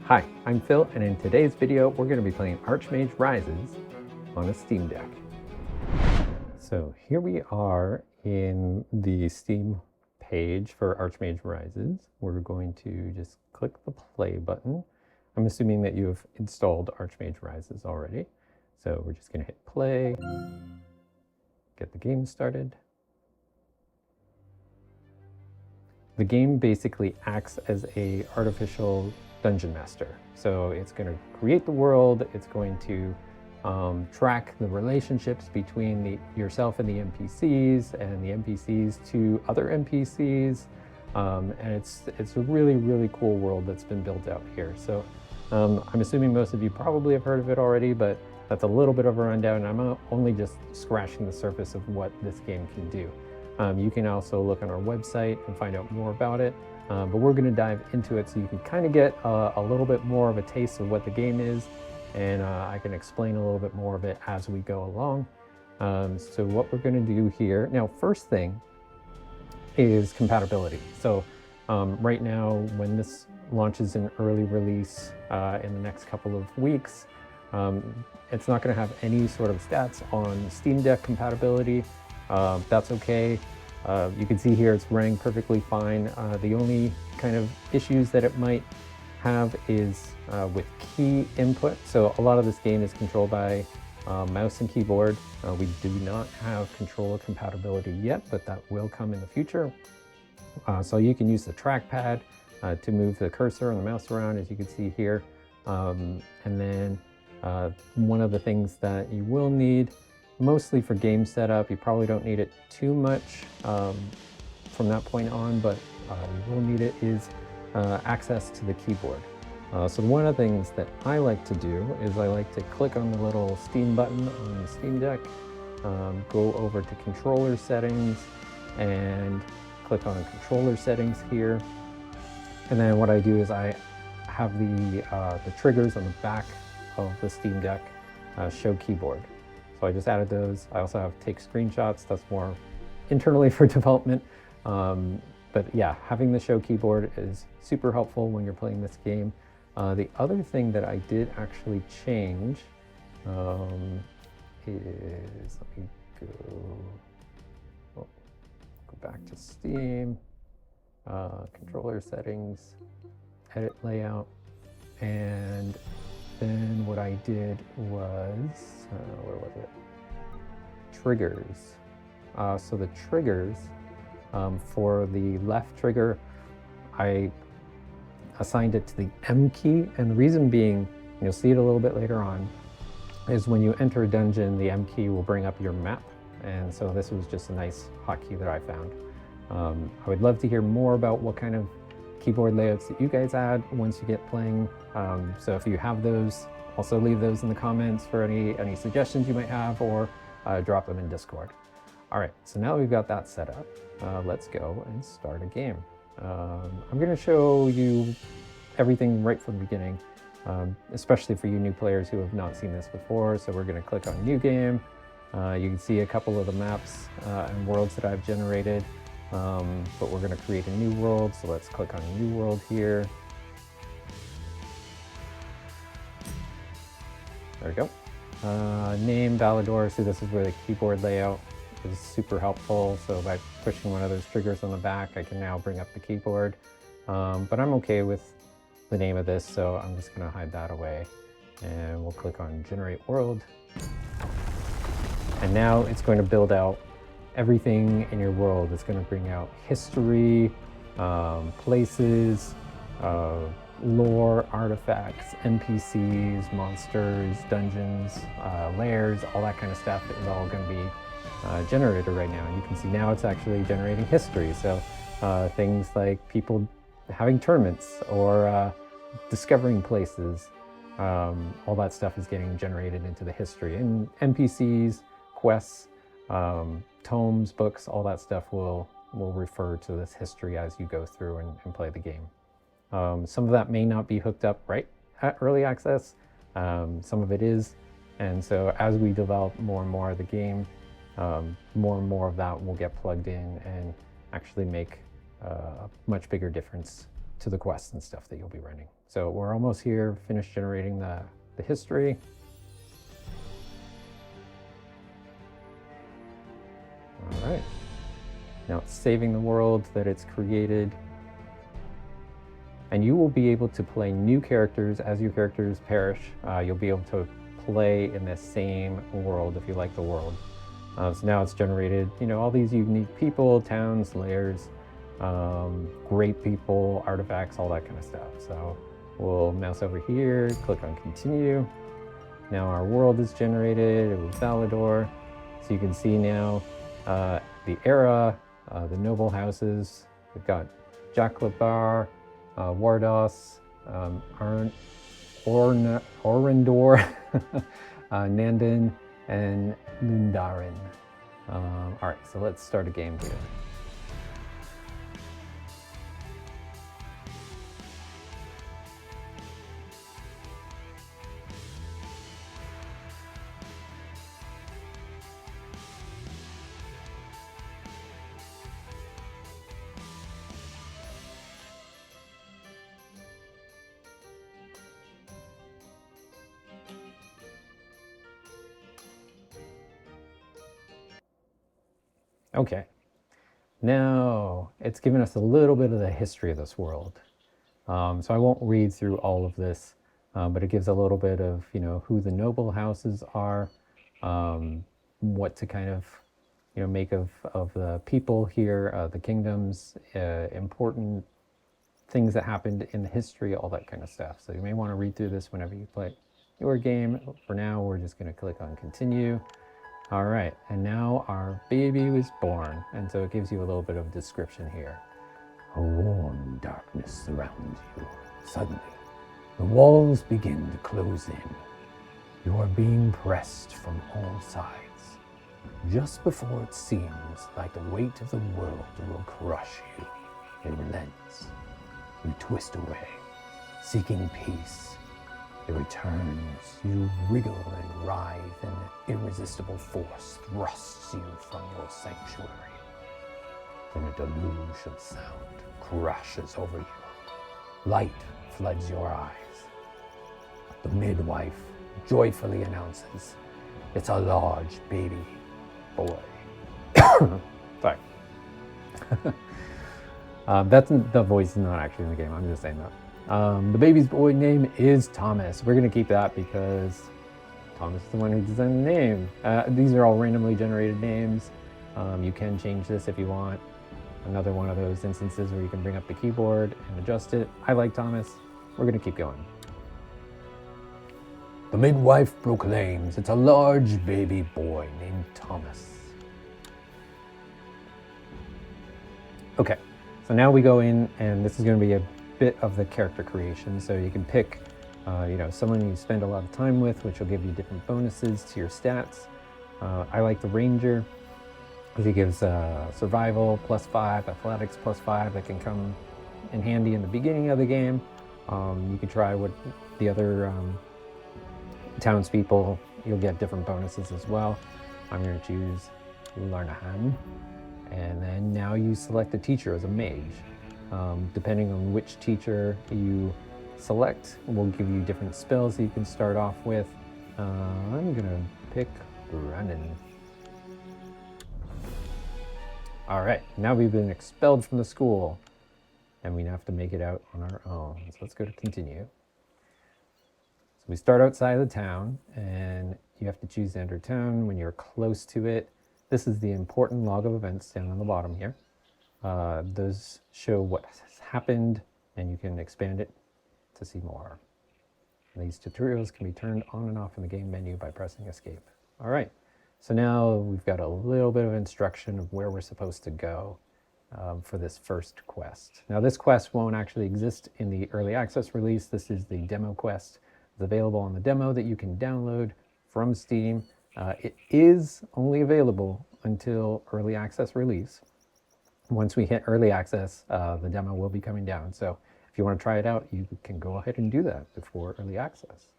Hi, I'm Phil, and in today's video, we're going to be playing Archmage Rises on a Steam Deck. So here we are in the Steam page for Archmage Rises. We're going to just click the play button. I'm assuming that you have installed Archmage Rises already. So we're just going to hit play, get the game started. The game basically acts as a artificial dungeon master. So it's going to create the world, it's going to track the relationships between yourself and the NPCs, and the NPCs to other NPCs. And it's a really, really cool world that's been built out here. So I'm assuming most of you probably have heard of it already, but that's a little bit of a rundown. I'm only just scratching the surface of what this game can do. You can also look on our website and find out more about it. But we're going to dive into it so you can kind of get a little bit more of a taste of what the game is, and I can explain a little bit more of it as we go along. So what we're going to do here, now first thing is compatibility. So right now, when this launches in early release in the next couple of weeks, it's not going to have any sort of stats on Steam Deck compatibility. That's okay. You can see here it's running perfectly fine. The only kind of issues that it might have is with key input. So a lot of this game is controlled by mouse and keyboard. We do not have controller compatibility yet, but that will come in the future. So you can use the trackpad to move the cursor and the mouse around, as you can see here. And then one of the things that you will need, mostly for game setup, you probably don't need it too much from that point on, but you will need it, is access to the keyboard. So one of the things that I like to do is I like to click on the little Steam button on the Steam Deck, go over to controller settings and click on controller settings here. And then what I do is I have the triggers on the back of the Steam Deck show keyboard. So I just added those. I also have take screenshots. That's more internally for development. But yeah, having the show keyboard is super helpful when you're playing this game. The other thing that I did actually change is, let me go back to Steam, controller settings, edit layout, and then what I did was, where was it? Triggers. So the triggers, for the left trigger, I assigned it to the M key. And the reason being, you'll see it a little bit later on, is when you enter a dungeon, the M key will bring up your map. And so this was just a nice hotkey that I found. I would love to hear more about what kind of keyboard layouts that you guys add once you get playing. So if you have those, also leave those in the comments for any suggestions you might have, or drop them in Discord. All right, so now we've got that set up. Let's go and start a game. I'm going to show you everything right from the beginning, especially for you new players who have not seen this before. So we're going to click on New Game. You can see a couple of the maps and worlds that I've generated. But we're going to create a new world, so let's click on New World here. There we go. Name, Balador. So this is where the keyboard layout is super helpful. So by pushing one of those triggers on the back, I can now bring up the keyboard. But I'm okay with the name of this, so I'm just going to hide that away. And we'll click on Generate World. And now it's going to build out everything in your world. It's going to bring out history, places, lore, artifacts, NPCs, monsters, dungeons, layers, all that kind of stuff is all going to be generated right now. And you can see now it's actually generating history. So things like people having tournaments or discovering places, all that stuff is getting generated into the history. And NPCs, quests, tomes, books, all that stuff will refer to this history as you go through and play the game. Some of that may not be hooked up right at early access. Some of it is. And so as we develop more and more of the game, more and more of that will get plugged in and actually make a much bigger difference to the quests and stuff that you'll be running. So we're almost here, finished generating the history. All right. Now it's saving the world that it's created. And you will be able to play new characters as your characters perish. You'll be able to play in the same world if you like the world. So now it's generated, all these unique people, towns, layers, great people, artifacts, all that kind of stuff. So we'll mouse over here, click on continue. Now our world is generated, it was Valador. So you can see now the era, the noble houses. We've got Jaclabar, Wardos, Orendor, Nandon, and Lundarin. All right, so let's start a game here. Okay, now it's given us a little bit of the history of this world. So I won't read through all of this, but it gives a little bit of, who the noble houses are, what to kind of, make of the people here, the kingdoms, important things that happened in the history, all that kind of stuff. So you may want to read through this whenever you play your game. For now, we're just going to click on continue. All right, and now our baby was born, and so it gives you a little bit of description here. A warm darkness surrounds you. Suddenly, the walls begin to close in. You are being pressed from all sides. Just before it seems like the weight of the world will crush you, it relents. You twist away, seeking peace. It returns, you wriggle and writhe, and an irresistible force thrusts you from your sanctuary. Then a deluge of sound crashes over you. Light floods your eyes. The midwife joyfully announces, it's a large baby boy. Sorry. That's the voice is not actually in the game. I'm just saying that. The baby's boy name is Thomas. We're going to keep that because Thomas is the one who designed the name. These are all randomly generated names. You can change this if you want. Another one of those instances where you can bring up the keyboard and adjust it. I like Thomas. We're going to keep going. The midwife proclaims it's a large baby boy named Thomas. Okay, so now we go in, and this is going to be a bit of the character creation. So you can pick, someone you spend a lot of time with, which will give you different bonuses to your stats. I like the ranger because he gives survival +5, athletics +5 that can come in handy in the beginning of the game. You can try what the other townspeople, you'll get different bonuses as well. I'm going to choose Larnahan. And then now you select a teacher as a mage. Depending on which teacher you select, will give you different spells that you can start off with. I'm gonna pick Brennan. All right, now we've been expelled from the school, and we have to make it out on our own. So let's go to continue. So we start outside of the town, and you have to choose to enter town when you're close to it. This is the important log of events down on the bottom here. Those show what has happened, and you can expand it to see more. And these tutorials can be turned on and off in the game menu by pressing escape. All right, so now we've got a little bit of instruction of where we're supposed to go for this first quest. Now this quest won't actually exist in the early access release. This is the demo quest. It's available on the demo that you can download from Steam. It is only available until early access release. Once we hit early access, the demo will be coming down. So if you want to try it out, you can go ahead and do that before early access.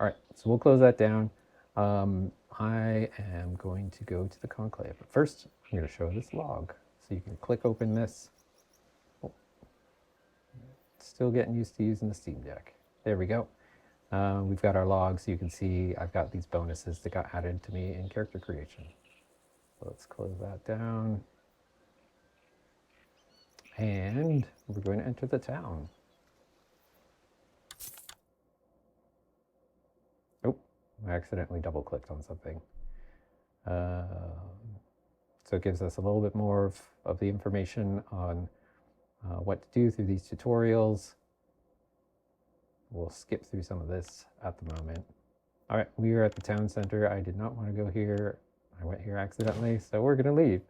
All right, so we'll close that down. I am going to go to the conclave. But first, I'm going to show this log. So you can click open this. Still getting used to using the Steam Deck. There we go. We've got our logs. You can see I've got these bonuses that got added to me in character creation. So let's close that down. And we're going to enter the town. Oh, I accidentally double clicked on something. So it gives us a little bit more of the information on what to do through these tutorials. We'll skip through some of this at the moment. All right, we are at the town center. I did not want to go here. I went here accidentally, so we're going to leave.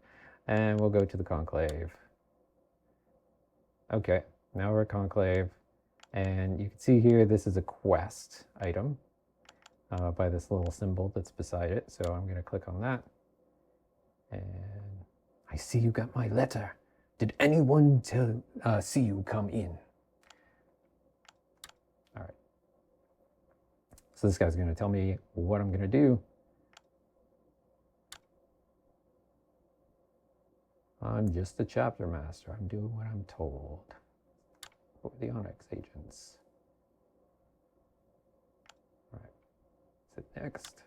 And we'll go to the conclave. Okay, now we're at conclave. And you can see here, this is a quest item by this little symbol that's beside it. So I'm going to click on that. And I see you got my letter. Did anyone see you come in? All right. So this guy's going to tell me what I'm going to do. I'm just a chapter master. I'm doing what I'm told. What were the Onyx agents? All right. Sit next.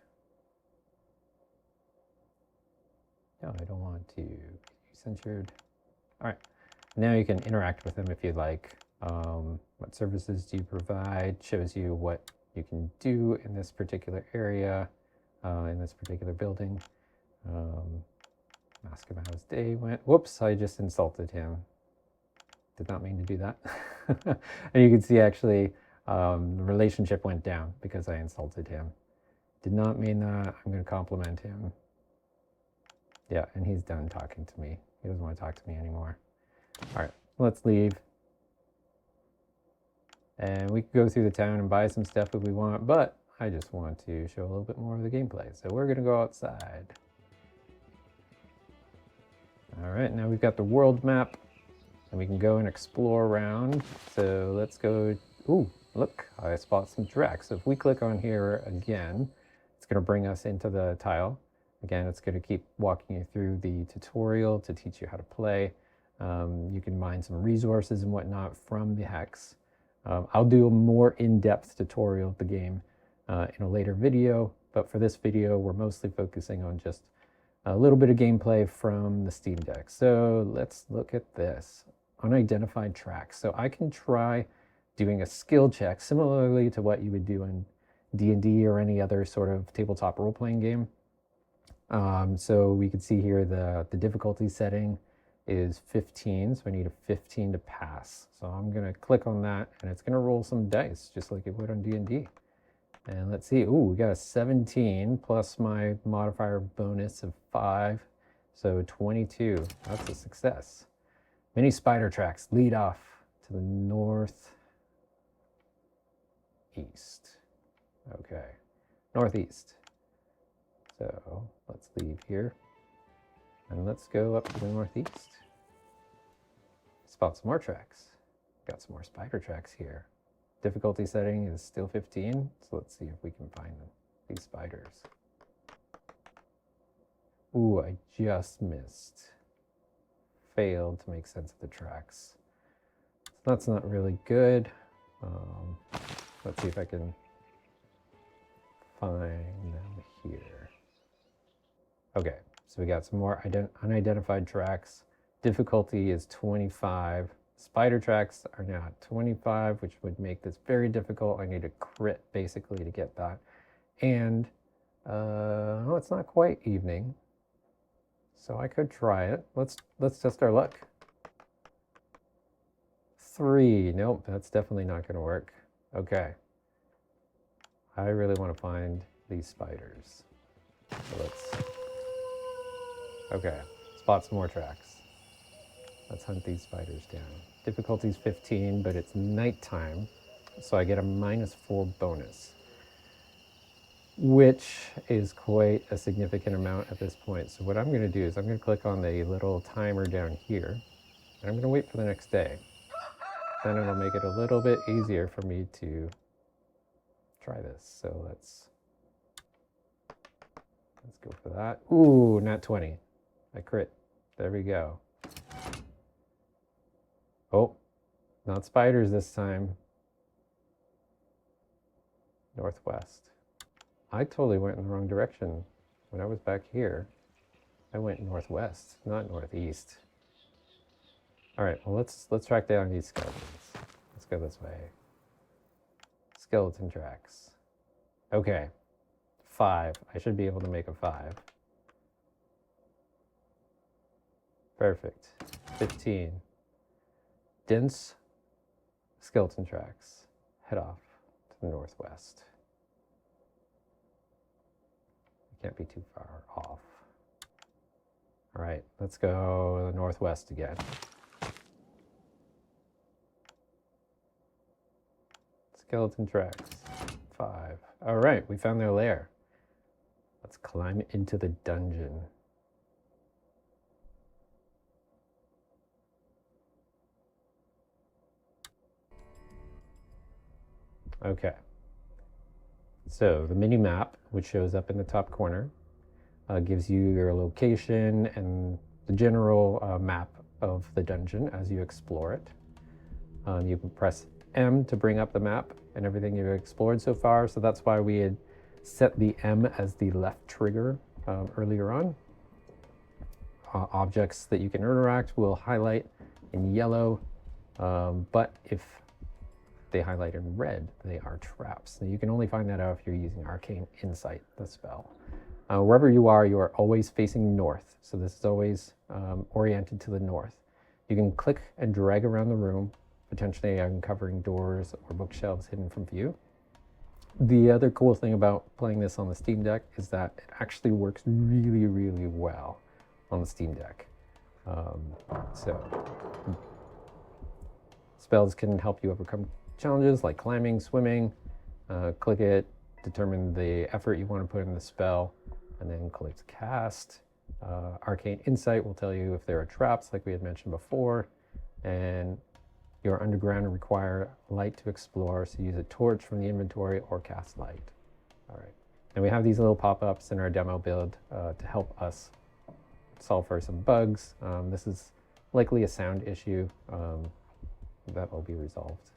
No, I don't want to be censured. All right. Now you can interact with them if you'd like. What services do you provide? Shows you what you can do in this particular area, in this particular building. Ask him how his day went. Whoops, I just insulted him. Did not mean to do that. And you can see actually the relationship went down because I insulted him. Did not mean that. I'm going to compliment him. Yeah, and he's done talking to me. He doesn't want to talk to me anymore. All right, let's leave. And we can go through the town and buy some stuff if we want, but I just want to show a little bit more of the gameplay. So we're going to go outside. All right, now we've got the world map and we can go and explore around. So let's go. Ooh, look, I spot some tracks. So if we click on here again, it's going to bring us into the tile. Again, it's going to keep walking you through the tutorial to teach you how to play. You can mine some resources and whatnot from the hex. I'll do a more in-depth tutorial of the game in a later video, but for this video, we're mostly focusing on just a little bit of gameplay from the Steam Deck. So let's look at this. Unidentified tracks. So I can try doing a skill check similarly to what you would do in D&D or any other sort of tabletop role-playing game. So we can see here the difficulty setting is 15, so I need a 15 to pass. So I'm going to click on that, and it's going to roll some dice, just like it would on D&D. And let's see, ooh, we got a 17 plus my modifier bonus of 5, so 22. That's a success. Many spider tracks lead off to the northeast. Okay, northeast. So let's leave here and let's go up to the northeast. Spot some more tracks. Got some more spider tracks here. Difficulty setting is still 15, so let's see if we can find these spiders. Ooh, I just missed. Failed to make sense of the tracks. So that's not really good. Let's see if I can find them here. Okay, so we got some more unidentified tracks. Difficulty is 25. Spider tracks are now at 25, which would make this very difficult. I need a crit basically to get that. And oh, it's not quite evening, so I could try it. Let's test our luck. 3, nope, that's definitely not going to work. Okay, I really want to find these spiders. So okay, spot some more tracks. Let's hunt these spiders down. Difficulty's 15, but it's nighttime, so I get a -4 bonus, which is quite a significant amount at this point. So what I'm going to do is I'm going to click on the little timer down here, and I'm going to wait for the next day. Then it'll make it a little bit easier for me to try this. So let's go for that. Ooh, not 20. I crit. There we go. Oh, Not spiders this time. Northwest. I totally went in the wrong direction. When I was back here, I went northwest, not northeast. All right, well, let's track down these skeletons. Let's go this way. Skeleton tracks. Okay, 5. I should be able to make a 5. Perfect. 15. Dense skeleton tracks. Head off to the northwest. You can't be too far off. All right, let's go to the northwest again. Skeleton tracks. 5. All right, we found their lair. Let's climb into the dungeon. Okay. So the mini map, which shows up in the top corner, gives you your location and the general map of the dungeon as you explore it. You can press M to bring up the map and everything you've explored so far. So that's why we had set the M as the left trigger earlier on. Objects that you can interact will highlight in yellow, but if they highlight in red, they are traps. Now you can only find that out if you're using Arcane Insight, the spell. Wherever you are always facing north. So this is always oriented to the north. You can click and drag around the room, potentially uncovering doors or bookshelves hidden from view. The other cool thing about playing this on the Steam Deck is that it actually works really, really well on the Steam Deck. So spells can help you overcome challenges like climbing, swimming. Click it, determine the effort you want to put in the spell, and then click cast. Arcane Insight will tell you if there are traps, like we had mentioned before, and your underground require light to explore, so use a torch from the inventory or cast light. All right, and we have these little pop-ups in our demo build to help us solve for some bugs. This is likely a sound issue that will be resolved.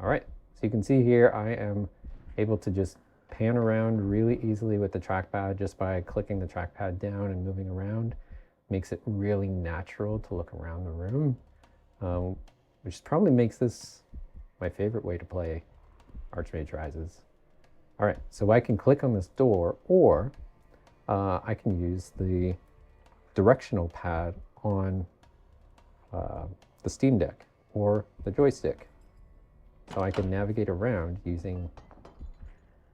All right, so you can see here I am able to just pan around really easily with the trackpad just by clicking the trackpad down and moving around. Makes it really natural to look around the room, which probably makes this my favorite way to play Archmage Rises. All right, so I can click on this door, or I can use the directional pad on the Steam Deck or the joystick. So I can navigate around using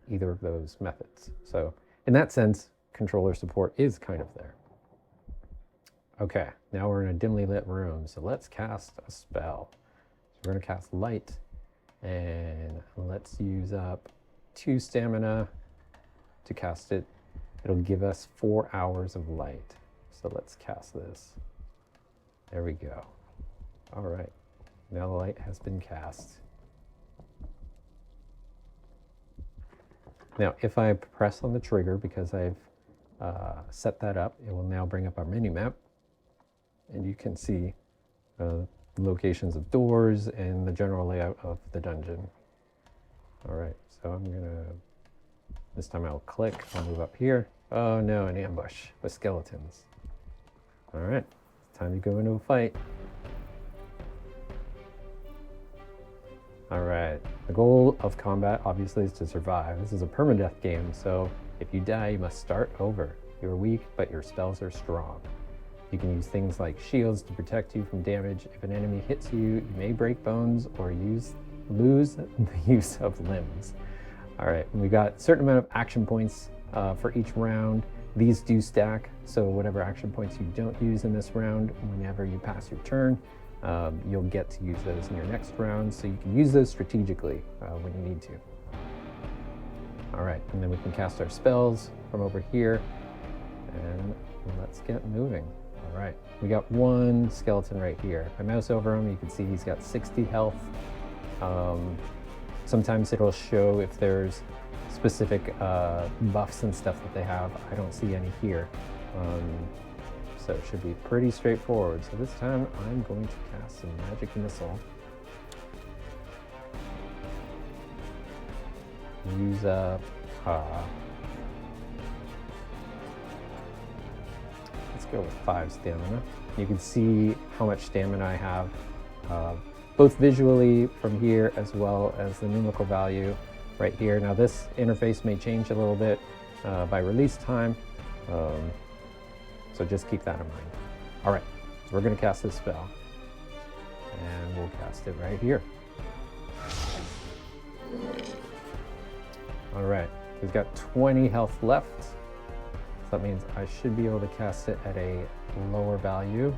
either of those methods. So in that sense, controller support is kind of there. Okay, now we're in a dimly lit room, so let's cast a spell. So we're gonna cast light, and let's use up 2 stamina to cast it. It'll give us 4 hours of light. So let's cast this. There we go. All right, now the light has been cast. Now, if I press on the trigger, because I've set that up, it will now bring up our mini map. And you can see locations of doors and the general layout of the dungeon. All right, so I'm gonna, this time I'll click, I'll move up here. Oh no, an ambush with skeletons. All right, it's time to go into a fight. All right, the goal of combat obviously is to survive. This is a permadeath game, so if you die, you must start over. You're weak, but your spells are strong. You can use things like shields to protect you from damage. If an enemy hits you, you may break bones or lose the use of limbs. All right, we got a certain amount of action points for each round. These do stack, so whatever action points you don't use in this round, whenever you pass your turn, you'll get to use those in your next round, so you can use those strategically when you need to. All right, and then we can cast our spells from over here, and let's get moving. All right, we got one skeleton right here. If I mouse over him, you can see he's got 60 health. Sometimes it'll show if there's specific buffs and stuff that they have. I don't see any here. so it should be pretty straightforward. So this time I'm going to cast some magic missile. Use up, let's go with 5 stamina. You can see how much stamina I have, both visually from here as well as the numerical value right here. Now this interface may change a little bit by release time, so just keep that in mind. All right, so we're gonna cast this spell, and we'll cast it right here. All right, we've got 20 health left. So that means I should be able to cast it at a lower value.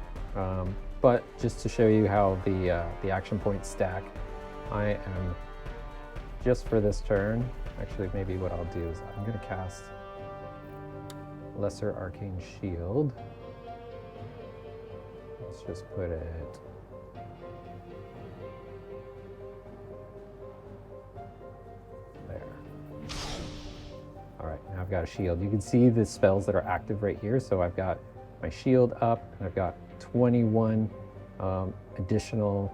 But just to show you how the action points stack, I am, just for this turn, actually maybe what I'll do is I'm gonna cast Lesser Arcane Shield. Let's just put it there. All right, now I've got a shield. You can see the spells that are active right here. So I've got my shield up, and I've got 21 additional,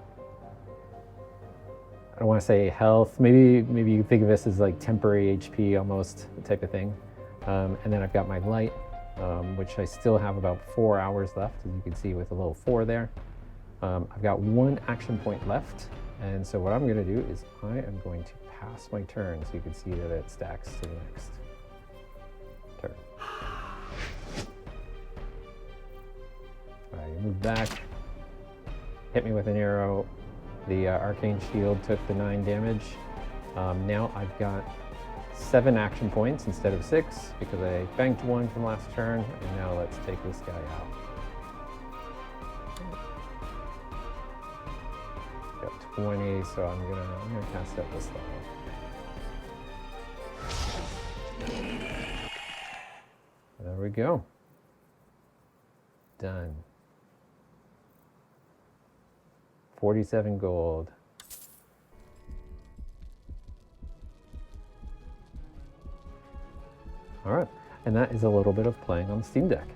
I don't want to say health, maybe you can think of this as like temporary HP almost type of thing. And then I've got my light, which I still have about 4 hours left, as you can see with a little 4 there. I've got 1 action point left, and so what I'm going to do is I am going to pass my turn, so you can see that it stacks to the next turn. All right, you move back, hit me with an arrow. The Arcane Shield took the 9 damage. Now I've got 7 action points instead of 6 because I banked 1 from last turn, and now let's take this guy out. Got 20, so I'm gonna cast at this level. There we go. Done. 47 gold. All right, and that is a little bit of playing on the Steam Deck.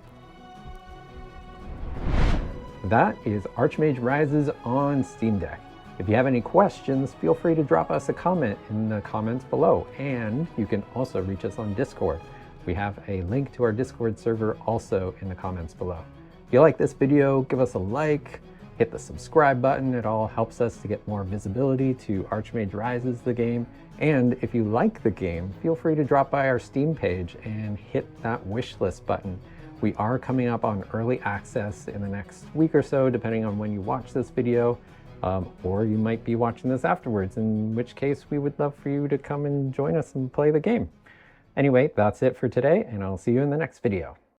That is Archmage Rises on Steam Deck. If you have any questions, feel free to drop us a comment in the comments below, and you can also reach us on Discord. We have a link to our Discord server also in the comments below. If you like this video, give us a like, hit the subscribe button. It all helps us to get more visibility to Archmage Rises, the game. And if you like the game, feel free to drop by our Steam page and hit that wishlist button. We are coming up on early access in the next week or so, depending on when you watch this video, or you might be watching this afterwards, in which case we would love for you to come and join us and play the game. Anyway, that's it for today, and I'll see you in the next video.